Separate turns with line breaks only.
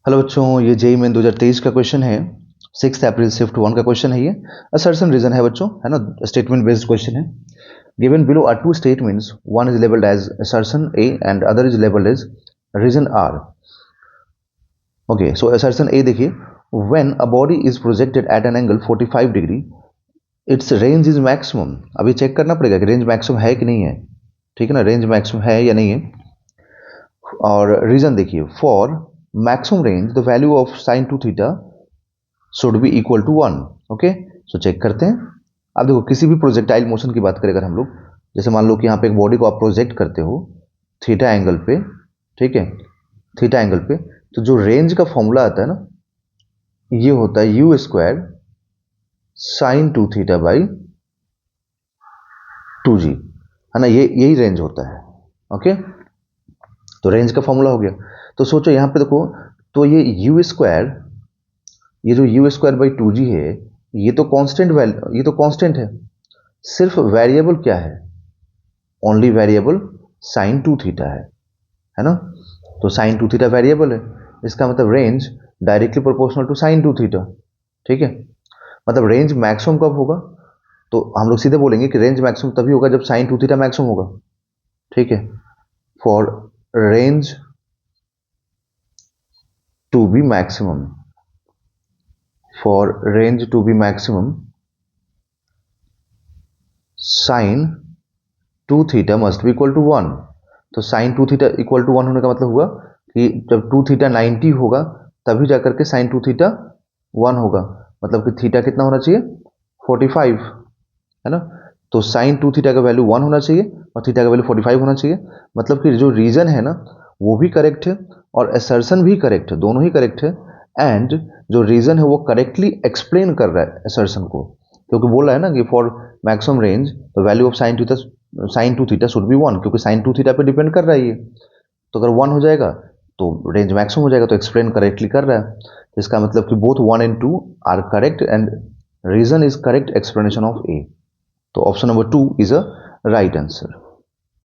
Hello बच्चों, ये JEE main 2023 का क्वेश्चन है। 6 अप्रैल शिफ्ट 1 का क्वेश्चन है ये। असर्शन रीजन है बच्चों, है ना, स्टेटमेंट बेस्ड क्वेश्चन है। Given below are two statements, one is labelled as assertion A and other is labelled as reason R. Okay, so assertion A देखिए, when a body is projected at an angle 45 degree its range is maximum. अभी check करना पड़ेगा कि range maximum है कि नहीं है, ठीक है ना, रेंज मैक्सिमम है या नहीं है। और रीजन देखिए, for maximum range the value of sine two theta should be equal to 1। Okay, so check करते हैं। अब देखो, किसी भी प्रोजेक्टाइल मोशन की बात करें अगर हम लोग, जैसे मान लो कि यहाँ पे एक बॉडी को आप प्रोजेक्ट करते हो थीटा एंगल पे, ठीक है, थीटा एंगल पे, तो जो रेंज का फॉर्मूला आता है ना, ये होता है you square sine two theta by 2g, है ना, ये यही रेंज होता है। ओके, तो रेंज का फॉर्मूला हो गया। तो सोचो यहाँ पे देखो, तो ये यू स्क्वायर, ये जो यू स्क्वायर बाई 2g है, ये तो कांस्टेंट वैल्यू, ये तो कांस्टेंट है। सिर्फ वेरिएबल क्या है? Only variable sign two theta है ना। तो साइन टू थीटा वेरिएबल है, इसका मतलब range directly proportional to sine two theta, ठीक है। मतलब रेंज मैक्सिमम कब होगा? तो हम लोग सीधे बोलेंगे कि रेंज मैक्सिमम तभी होगा जब साइन टू थीटा मैक्सिमम होगा, ठीक है। For range to be maximum, for range to be maximum sine two theta must be equal to 1। तो sine two theta equal to 1 होने का मतलब हुआ कि जब टू थीटा 90 होगा तभी जाकर के साइन टू थीटा 1 होगा। मतलब कि थीटा कितना होना चाहिए? 45, है ना। तो साइन टू थीटा का वैल्यू 1 होना चाहिए और थीटा का वैल्यू 45 होना चाहिए। मतलब कि जो रीजन है ना, वो भी करेक्ट है और असर्शन भी करेक्ट है, दोनों ही करेक्ट है। एंड जो रीजन है वो करेक्टली एक्सप्लेन कर रहा है असर्शन को, क्योंकि बोल रहा है ना कि for maximum range the value of sine two theta should B 1, क्योंकि साइन टू थीटा पे डिपेंड कर रहा है ये। तो अगर 1 हो जाएगा तो रेंज मैक्सिमम हो जाएगा, तो एक्सप्लेन करेक्टली कर रहा है। इसका मतलब कि both 1 and 2 are correct and reason is correct explanation of A. तो option number 2 is a right answer.